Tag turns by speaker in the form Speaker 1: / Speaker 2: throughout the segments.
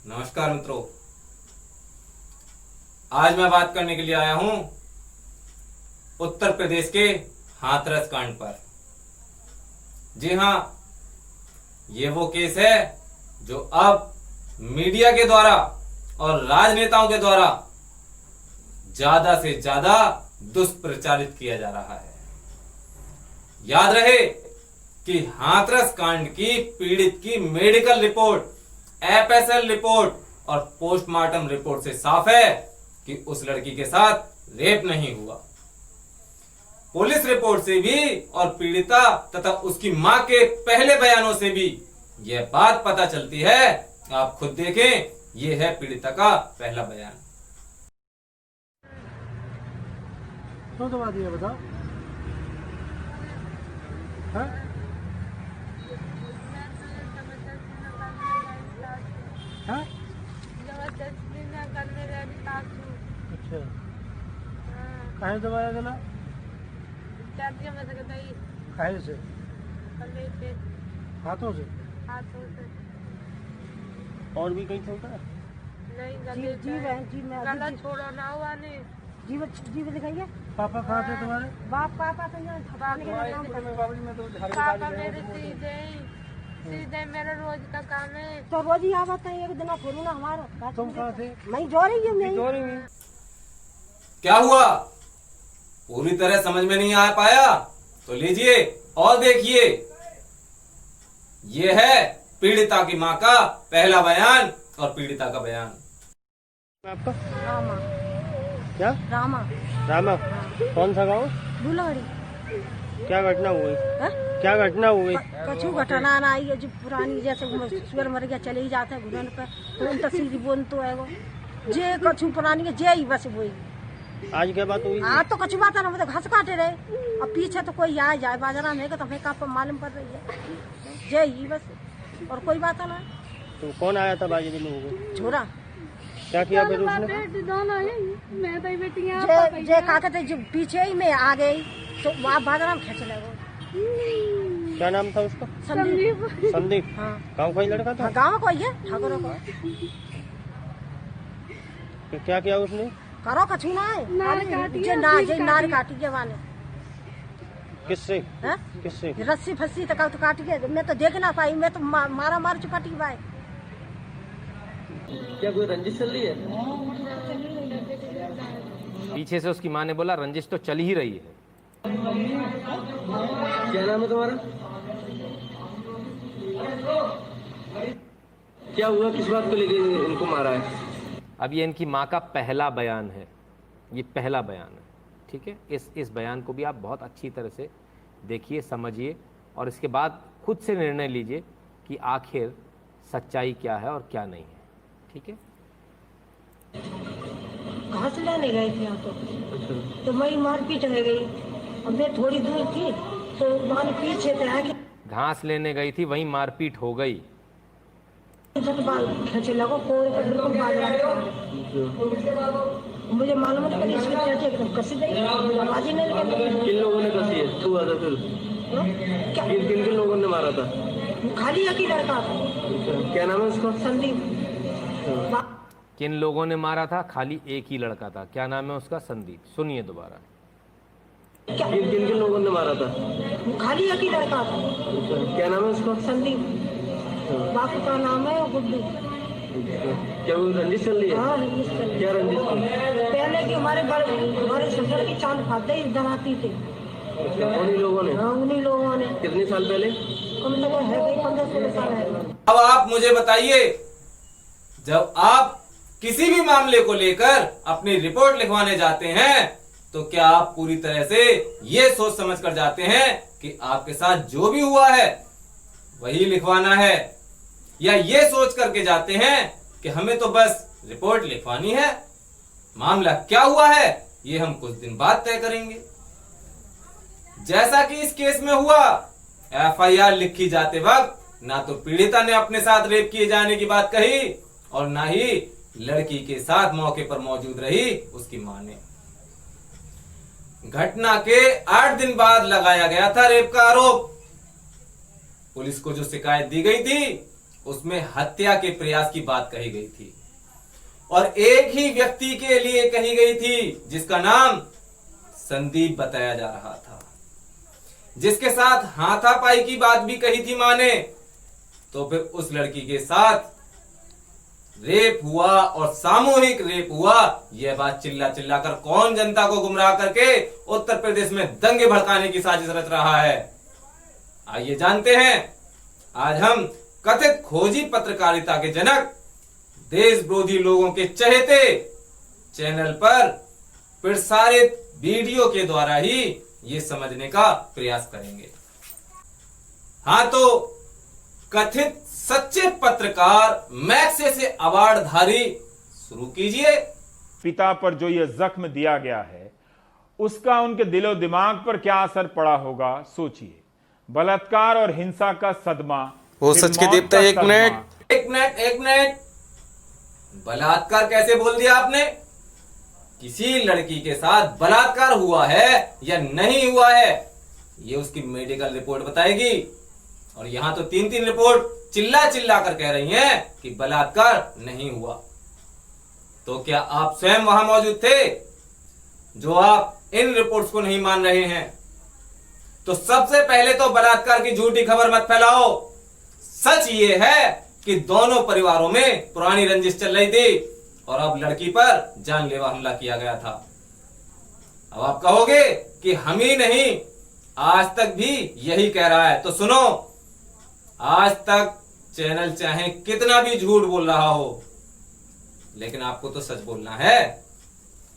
Speaker 1: नमस्कार मित्रों, आज मैं बात करने के लिए आया हूं उत्तर प्रदेश के हाथरस कांड पर। जी हां, ये वो केस है जो अब मीडिया के द्वारा और राजनेताओं के द्वारा ज्यादा से ज्यादा दुष्प्रचारित किया जा रहा है। याद रहे कि हाथरस कांड की पीड़ित की मेडिकल रिपोर्ट, एफएसएल रिपोर्ट और पोस्टमार्टम रिपोर्ट से साफ है कि उस लड़की के साथ रेप नहीं हुआ। पुलिस रिपोर्ट से भी और पीड़िता तथा उसकी मां के पहले बयानों से भी यह बात पता चलती है। आप खुद देखें, यह है पीड़िता का पहला बयान।
Speaker 2: क्यों दबा दिया बताओ? हाँ? हाँ?
Speaker 3: जबरदस्ती न करने लगी सासू।
Speaker 2: अच्छा,
Speaker 3: हाँ,
Speaker 2: काहे दबाया गला?
Speaker 3: क्या दिया मैं तो गई
Speaker 2: काहे से?
Speaker 3: कले पे
Speaker 2: हाथों से?
Speaker 3: हाथों से
Speaker 2: और भी कहीं छोटा?
Speaker 3: नहीं गले
Speaker 4: जी बहन जी, मैं
Speaker 3: गला छोड़ो ना हुआ ने
Speaker 4: जीव दिखाइए।
Speaker 2: पापा कहाँ थे तुम्हारे?
Speaker 4: पापा तो यहाँ थपाने के लिए काम करते हैं।
Speaker 3: पापा मेरे सीधे मेरा रोज का काम है।
Speaker 4: तो रोज ही आवत है, एक दिन थोड़ी ना हमारा।
Speaker 2: तुम कहाँ थे?
Speaker 4: मैं जो रही हूँ।
Speaker 1: क्या हुआ, पूरी तरह समझ में नहीं आ पाया तो लीजिए और देखिए। यह है पीड़िता की मां का पहला बयान और पीड़िता का बयान।
Speaker 2: आपका
Speaker 4: रामा।
Speaker 2: क्या?
Speaker 4: रामा।
Speaker 2: रामा। कौन सा गाँव?
Speaker 4: बुलाड़ी।
Speaker 2: क्या घटना हुई?
Speaker 4: हाँ?
Speaker 2: क्या घटना हुई?
Speaker 4: कछु घटना ना आई है, जो पुरानी जैसे सुअर मर गया चले ही जाते हैं घुटन पर, तो उन तस्वीर बोन तो है वो जे कछु पुरानी के जे ही बस वही।
Speaker 2: आज क्या बात हुई?
Speaker 4: हाँ तो कछु बात ना, मतलब घास काटे रहे और पीछे तो कोई आ जाए बाजारा में तो हमें कहाँ मालूम पड़ रही है जय ही बस, और कोई बात ना।
Speaker 2: तो कौन आया था बाजी में होगा?
Speaker 4: झोरा
Speaker 2: क्या किया फिर उसने?
Speaker 4: जे का कहते जो पीछे ही में आ गई तो वहाँ बाजारा में खेच लगे।
Speaker 2: क्या नाम था उसका?
Speaker 4: संदीप।
Speaker 2: संदीप।
Speaker 4: हाँ
Speaker 2: गाँव का ही लड़का था?
Speaker 4: हाँ, गाँव को ही है, ठाकुरों को।
Speaker 2: तो क्या किया उसने?
Speaker 4: करो कछु ना है, नार काटी के वाले।
Speaker 2: किससे?
Speaker 4: हैं?
Speaker 2: किससे?
Speaker 4: रस्सी फस्सी तक तो काटी के, मैं तो देख ना पाई, मैं तो मारा मार चुकाटी भाई।
Speaker 2: क्या कोई रंजिश चल रही है?
Speaker 5: पीछे से उसकी माँ ने बोला रंजिश तो चल ही रही है।
Speaker 2: क्या नाम है तुम्हारा? क्या हुआ, किस बात को लेके इनको मारा है?
Speaker 5: अब ये इनकी माँ का पहला बयान है, ये पहला बयान है, ठीक है। इस बयान को भी आप बहुत अच्छी तरह से देखिए, समझिए और इसके बाद खुद से निर्णय लीजिए कि आखिर सच्चाई क्या है और क्या नहीं है, ठीक है।
Speaker 4: घास लेने गए थे यहाँ तो मैं मारपीट हो गई और मैं थोड़ी दूर थी तो वहाँ पीछे थे आगे
Speaker 5: घास लेने गई थी, वहीं मारपीट हो गई।
Speaker 4: बाल खींचे लगो कोरे पर बिल्कुल बाल लगा। मुझे मालूम है कि इसमें क्या एकदम कसी गई, आवाज ही नहीं निकली।
Speaker 2: किन लोगों ने कसी है? तू आता फिर?
Speaker 4: क्या
Speaker 2: किन किन लोगों ने मारा था?
Speaker 4: खाली एक ही लड़का था,
Speaker 2: क्या नाम है उसका?
Speaker 4: संदीप।
Speaker 5: किन लोगों ने मारा था? खाली एक ही लड़का था। क्या नाम है उसका? संदीप। सुनिए दोबारा।
Speaker 2: किन किन लोगों ने मारा था?
Speaker 4: खाली एक ही लड़का था,
Speaker 2: क्या नाम है उसका?
Speaker 4: संदीप। बाकी का नाम है गुड्डू।
Speaker 2: क्या वो रंजिश चल रही है?
Speaker 4: हाँ रंजिश चल रही है।
Speaker 2: क्या रंजिश थी?
Speaker 4: पहले की हमारे ससुर की चांद खाते ही धराती थे।
Speaker 2: उन्हीं लोगों ने?
Speaker 4: हाँ उन्हीं लोगों ने।
Speaker 2: कितने साल पहले?
Speaker 4: कम से कम है गई 15-16 साल है।
Speaker 1: अब आप मुझे बताइए, जब आप किसी भी मामले को लेकर अपनी रिपोर्ट लिखवाने जाते हैं तो क्या आप पूरी तरह से ये सोच समझ कर जाते हैं कि आपके साथ जो भी हुआ है वही लिखवाना है, या ये सोच करके जाते हैं कि हमें तो बस रिपोर्ट लिखवानी है, मामला क्या हुआ है ये हम कुछ दिन बाद तय करेंगे। जैसा कि इस केस में हुआ, एफआईआर लिखी जाते वक्त ना तो पीड़िता ने अपने साथ रेप किए जाने की बात कही और ना ही लड़की के साथ मौके पर मौजूद रही उसकी मां ने। घटना के 8 दिन बाद लगाया गया था रेप का आरोप। पुलिस को जो शिकायत दी गई थी उसमें हत्या के प्रयास की बात कही गई थी और एक ही व्यक्ति के लिए कही गई थी जिसका नाम संदीप बताया जा रहा था, जिसके साथ हाथापाई की बात भी कही थी मां ने। तो फिर उस लड़की के साथ रेप हुआ और सामूहिक रेप हुआ, यह बात चिल्ला चिल्ला कर कौन जनता को गुमराह करके उत्तर प्रदेश में दंगे भड़काने की साजिश रच रहा है? आइए जानते हैं। आज हम कथित खोजी पत्रकारिता के जनक, देश विरोधी लोगों के चहेते चैनल पर प्रसारित वीडियो के द्वारा ही ये समझने का प्रयास करेंगे। हाँ, तो कथित सच्चे पत्रकार मैग्सेसे अवार्डधारी शुरू कीजिए।
Speaker 6: पिता पर जो ये जख्म दिया गया है उसका उनके दिलो दिमाग पर क्या असर पड़ा होगा सोचिए। बलात्कार और हिंसा का सदमा,
Speaker 1: वो
Speaker 6: फिर
Speaker 1: सच के
Speaker 6: मौत
Speaker 1: देवता।
Speaker 6: का
Speaker 1: एक
Speaker 6: सदमा।
Speaker 1: मिनट बलात्कार कैसे बोल दिया आपने? किसी लड़की के साथ बलात्कार हुआ है या नहीं हुआ है, ये उसकी मेडिकल रिपोर्ट बताएगी। और यहां तो 3-3 रिपोर्ट चिल्ला चिल्ला कर कह रही हैं कि बलात्कार नहीं हुआ। तो क्या आप स्वयं वहां मौजूद थे जो आप इन रिपोर्ट्स को नहीं मान रहे हैं? तो सबसे पहले तो बलात्कार की झूठी खबर मत फैलाओ। सच ये है कि दोनों परिवारों में पुरानी रंजिश चल रही थी और अब लड़की पर जानलेवा हमला किया गया था। अब आप कहोगे कि हम ही नहीं, आज तक भी यही कह रहा है। तो सुनो, आज तक चैनल चाहे कितना भी झूठ बोल रहा हो, लेकिन आपको तो सच बोलना है।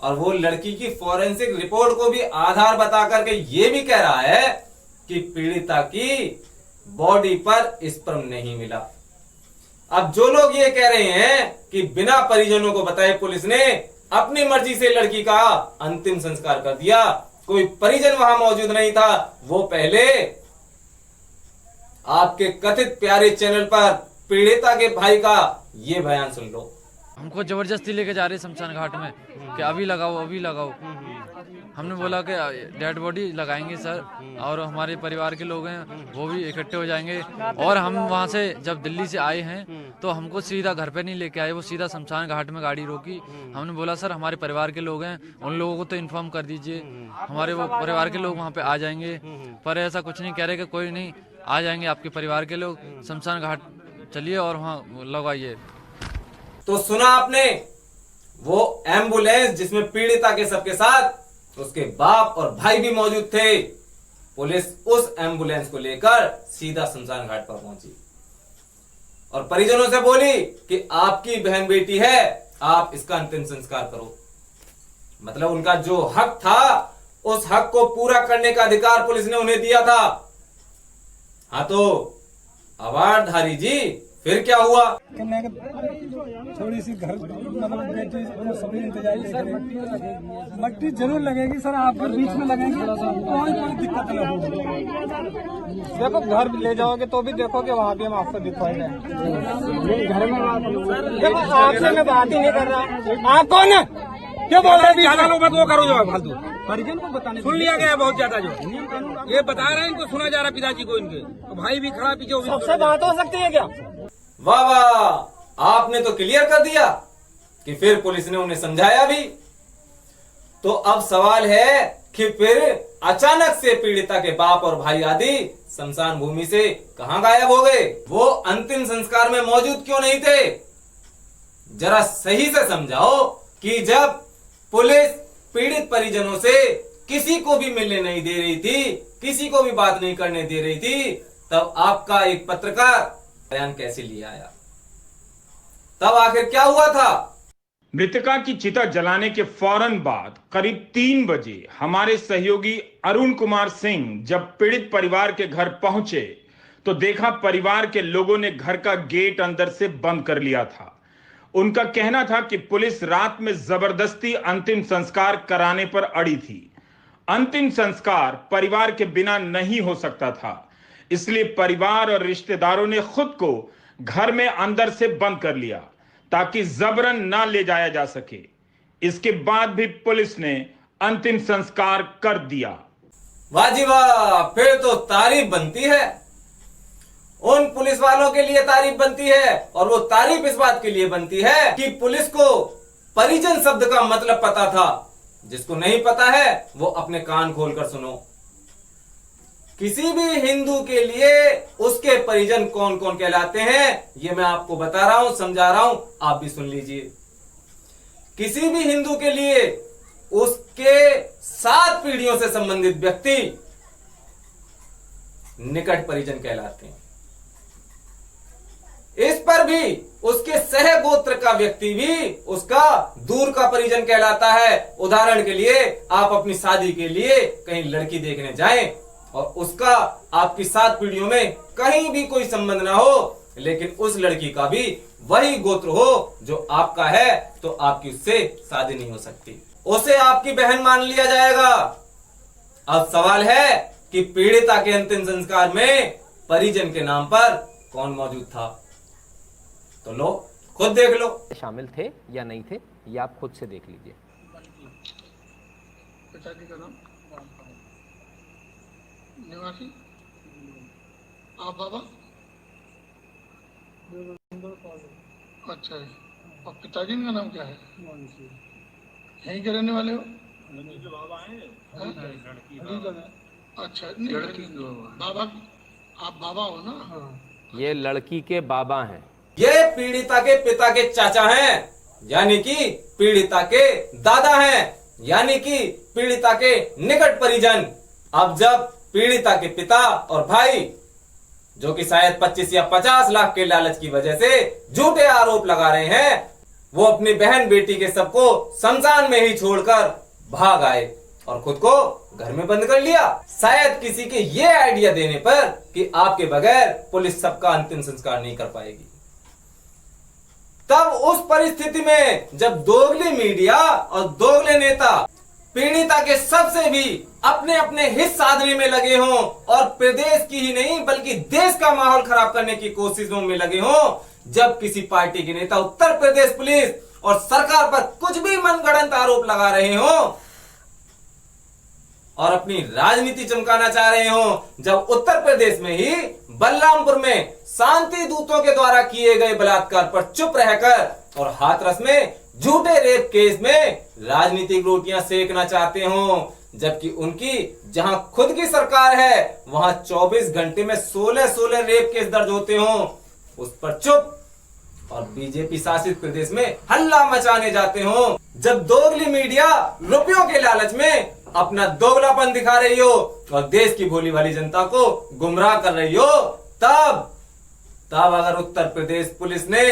Speaker 1: और वो लड़की की फॉरेंसिक रिपोर्ट को भी आधार बता करके ये भी कह रहा है कि पीड़िता की बॉडी पर स्पर्म नहीं मिला। अब जो लोग ये कह रहे हैं कि बिना परिजनों को बताए पुलिस ने अपनी मर्जी से लड़की का अंतिम संस्कार कर दिया, कोई परिजन वहां मौजूद नहीं था, वो पहले आपके कथित प्यारे चैनल पर पीड़िता के भाई का ये बयान सुन लो।
Speaker 7: हमको जबरदस्ती लेके जा रहे शमशान घाट में कि अभी लगाओ अभी लगाओ। हमने बोला कि डेड बॉडी लगाएंगे सर, और हमारे परिवार के लोग हैं वो भी इकट्ठे हो जाएंगे। और हम वहाँ से जब दिल्ली से आए हैं तो हमको सीधा घर पे नहीं लेके आए, वो सीधा शमशान घाट में गाड़ी रोकी। हमने बोला सर हमारे परिवार के लोग हैं, उन लोगों को तो इन्फॉर्म कर दीजिए, हमारे वो परिवार के लोग वहाँ पे आ जाएंगे। पर ऐसा कुछ नहीं कह रहे कि कोई नहीं, आ जाएंगे आपके परिवार के लोग, शमशान घाट चलिए और वहाँ लगवाइए।
Speaker 1: तो सुना आपने, वो एम्बुलेंस जिसमें पीड़िता के सबके साथ उसके बाप और भाई भी मौजूद थे, पुलिस उस एम्बुलेंस को लेकर सीधा शमशान घाट पर पहुंची और परिजनों से बोली कि आपकी बहन बेटी है, आप इसका अंतिम संस्कार करो। मतलब उनका जो हक था उस हक को पूरा करने का अधिकार पुलिस ने उन्हें दिया था। हाँ, तो अवार्डधारी जी फिर क्या हुआ?
Speaker 8: थोड़ी सी घर मतलब बेटी सभी इंतजार मट्टी जरूर लगेगी सर, आप बीच में लगेंगे कोई दिक्कत नहीं होगी। देखो घर ले जाओगे तो भी देखो कि वहाँ भी हम आपको दिखाएंगे। घर में देखो आपसे मैं बात ही नहीं कर रहा। आप कौन है? क्या बोल रहे हैं? ज्यादा लोग मत वो करो जो फालतू परिजन को बताने सुन लिया गया बहुत ज्यादा। जो ये बता रहे हैं इनको सुना जा रहा पिताजी को, इनके तो भाई भी खड़ा पीछे। सबसे बात हो सकती है क्या?
Speaker 1: वाह वाह, आपने तो क्लियर कर दिया कि फिर पुलिस ने उन्हें समझाया भी। तो अब सवाल है कि फिर अचानक से पीड़िता के बाप और भाई आदि शमशान भूमि से कहां गायब हो गए? वो अंतिम संस्कार में मौजूद क्यों नहीं थे? जरा सही से समझाओ कि जब पुलिस पीड़ित परिजनों से किसी को भी मिलने नहीं दे रही थी, किसी को भी बात नहीं करने दे रही थी, तब आपका एक पत्रकार बयान कैसे लिया आया? तब आखिर क्या हुआ था?
Speaker 6: मृतका की चिता जलाने के फौरन बाद करीब 3 बजे हमारे सहयोगी अरुण कुमार सिंह जब पीड़ित परिवार के घर पहुंचे तो देखा परिवार के लोगों ने घर का गेट अंदर से बंद कर लिया था। उनका कहना था कि पुलिस रात में जबरदस्ती अंतिम संस्कार कराने पर अड़ी थी। अंतिम संस्कार परिवार के बिना नहीं हो सकता था, इसलिए परिवार और रिश्तेदारों ने खुद को घर में अंदर से बंद कर लिया ताकि जबरन ना ले जाया जा सके। इसके बाद भी पुलिस ने अंतिम संस्कार कर दिया।
Speaker 1: वाह जी वाह, फिर तो तारीफ बनती है। उन पुलिस वालों के लिए तारीफ बनती है, और वो तारीफ इस बात के लिए बनती है कि पुलिस को परिजन शब्द का मतलब पता था। जिसको नहीं पता है वो अपने कान खोलकर सुनो। किसी भी हिंदू के लिए उसके परिजन कौन कौन कहलाते हैं ये मैं आपको बता रहा हूं, समझा रहा हूं, आप भी सुन लीजिए। किसी भी हिंदू के लिए उसके 7 पीढ़ियों से संबंधित व्यक्ति निकट परिजन कहलाते हैं। इस पर भी उसके सह गोत्र का व्यक्ति भी उसका दूर का परिजन कहलाता है। उदाहरण के लिए आप अपनी शादी के लिए कहीं लड़की देखने जाएं और उसका आपकी 7 पीढ़ियों में कहीं भी कोई संबंध ना हो, लेकिन उस लड़की का भी वही गोत्र हो जो आपका है, तो आपकी उससे शादी नहीं हो सकती, उसे आपकी बहन मान लिया जाएगा। अब सवाल है कि पीड़िता के अंतिम संस्कार में परिजन के नाम पर कौन मौजूद था? तो लो खुद देख लो।
Speaker 5: शामिल थे या नहीं थे ये आप खुद से देख लीजिए।
Speaker 9: पिताजी का नाम निवासी, आप बाबा? अच्छा है। और पिताजी का नाम क्या है? यहीं के रहने वाले हो? अच्छा, नहीं लड़की बाबा, आप बाबा हो ना?
Speaker 5: ये लड़की के बाबा हैं।
Speaker 1: ये पीड़िता के पिता के चाचा हैं, यानी कि पीड़िता के दादा हैं, यानी कि पीड़िता के निकट परिजन। अब जब पीड़िता के पिता और भाई, जो कि शायद 25 या 50 लाख के लालच की वजह से झूठे आरोप लगा रहे हैं, वो अपनी बहन बेटी के सबको शमशान में ही छोड़कर भाग आए और खुद को घर में बंद कर लिया, शायद किसी के ये आइडिया देने पर कि आपके बगैर पुलिस सबका अंतिम संस्कार नहीं कर पाएगी। तब उस परिस्थिति में जब दोगली मीडिया और दोगले नेता पीड़िता के सबसे भी अपने अपने हित साधने में लगे हों और प्रदेश की ही नहीं बल्कि देश का माहौल खराब करने की कोशिशों में लगे हों, जब किसी पार्टी के नेता उत्तर प्रदेश पुलिस और सरकार पर कुछ भी मनगढ़ंत आरोप लगा रहे हों और अपनी राजनीति चमकाना चाह रहे हों, जब उत्तर प्रदेश में ही बलरामपुर में शांति दूतों के द्वारा किए गए बलात्कार पर चुप रहकर और हाथरस में झूठे रेप केस में राजनीतिक रोटियां सेकना चाहते हों, जबकि उनकी जहां खुद की सरकार है वहां 24 घंटे में 16 रेप केस दर्ज होते हों, उस पर चुप और बीजेपी शासित प्रदेश में हल्ला मचाने जाते हों, जब दोगली मीडिया रुपयों के लालच में अपना दोगलापन दिखा रही हो और देश की भोली भाली जनता को गुमराह कर रही हो, तब अगर उत्तर प्रदेश पुलिस ने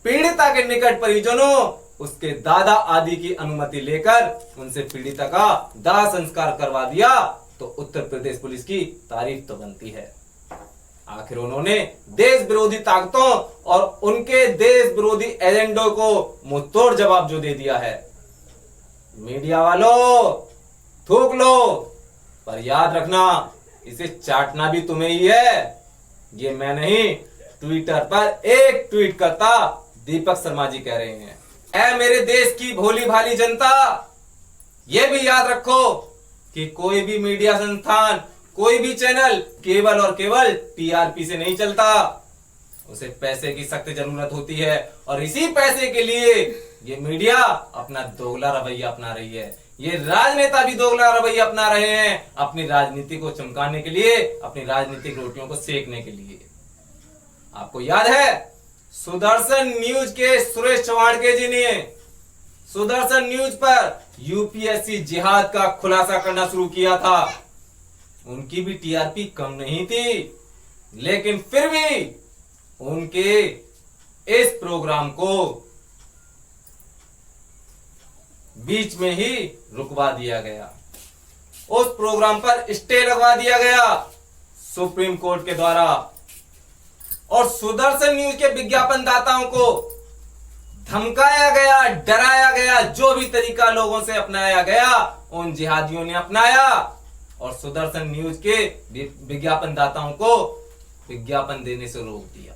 Speaker 1: पीड़िता के निकट परिजनों, उसके दादा आदि की अनुमति लेकर उनसे पीड़िता का दाह संस्कार करवा दिया, तो उत्तर प्रदेश पुलिस की तारीफ तो बनती है। आखिर उन्होंने देश विरोधी ताकतों और उनके देश विरोधी एजेंडों को मुंहतोड़ जवाब जो दे दिया है। मीडिया वालों थूक लो, पर याद रखना इसे चाटना भी तुम्हें ही है, ये मैं नहीं। ट्विटर पर एक ट्वीट करता दीपक शर्मा जी कह रहे हैं, ऐ मेरे देश की भोली भाली जनता, ये भी याद रखो कि कोई भी मीडिया संस्थान, कोई भी चैनल केवल और केवल टीआरपी से नहीं चलता, उसे पैसे की सख्त जरूरत होती है और इसी पैसे के लिए ये मीडिया अपना दोगला रवैया अपना रही है, ये राजनेता भी दोगला रवैया अपना रहे हैं अपनी राजनीति को चमकाने के लिए, अपनी राजनीतिक रोटियों को सेकने के लिए। आपको याद है सुदर्शन न्यूज के सुरेश चवाड़के जी ने सुदर्शन न्यूज पर यूपीएससी जिहाद का खुलासा करना शुरू किया था। उनकी भी टीआरपी कम नहीं थी, लेकिन फिर भी उनके इस प्रोग्राम को बीच में ही रुकवा दिया गया, उस प्रोग्राम पर स्टे लगवा दिया गया सुप्रीम कोर्ट के द्वारा, और सुदर्शन न्यूज के विज्ञापनदाताओं को धमकाया गया, डराया गया, जो भी तरीका लोगों से अपनाया गया उन जिहादियों ने अपनाया और सुदर्शन न्यूज के विज्ञापनदाताओं को विज्ञापन देने से रोक दिया।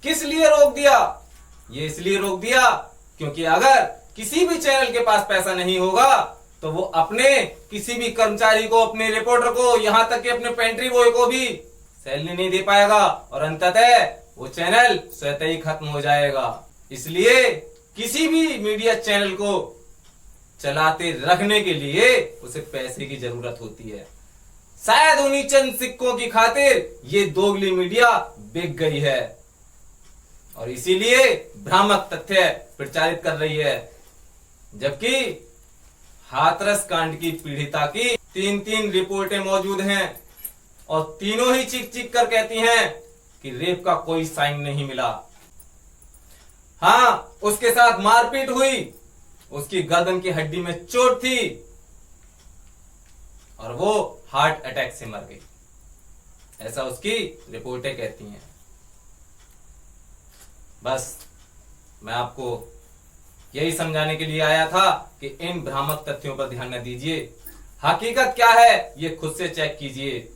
Speaker 1: किस लिए रोक दिया? ये इसलिए रोक दिया क्योंकि अगर किसी भी चैनल के पास पैसा नहीं होगा तो वो अपने किसी भी कर्मचारी को, अपने रिपोर्टर को, यहां तक कि अपने पेंट्री बॉय को भी सैलरी नहीं दे पाएगा और अंततः वो चैनल स्वतः ही खत्म हो जाएगा। इसलिए किसी भी मीडिया चैनल को चलाते रखने के लिए उसे पैसे की जरूरत होती है। शायद उन्हीं चंद सिक्कों की खातिर ये दोगली मीडिया बिक गई है और इसीलिए भ्रामक तथ्य प्रचारित कर रही है। जबकि हाथरस कांड की पीड़िता की 3 रिपोर्टें मौजूद हैं और तीनों ही चीख चीख कर कहती हैं कि रेप का कोई साइन नहीं मिला। हाँ, उसके साथ मारपीट हुई, उसकी गर्दन की हड्डी में चोट थी और वो हार्ट अटैक से मर गई, ऐसा उसकी रिपोर्टें कहती हैं। बस मैं आपको यही समझाने के लिए आया था कि इन भ्रामक तथ्यों पर ध्यान न दीजिए। हकीकत क्या है ये खुद से चेक कीजिए।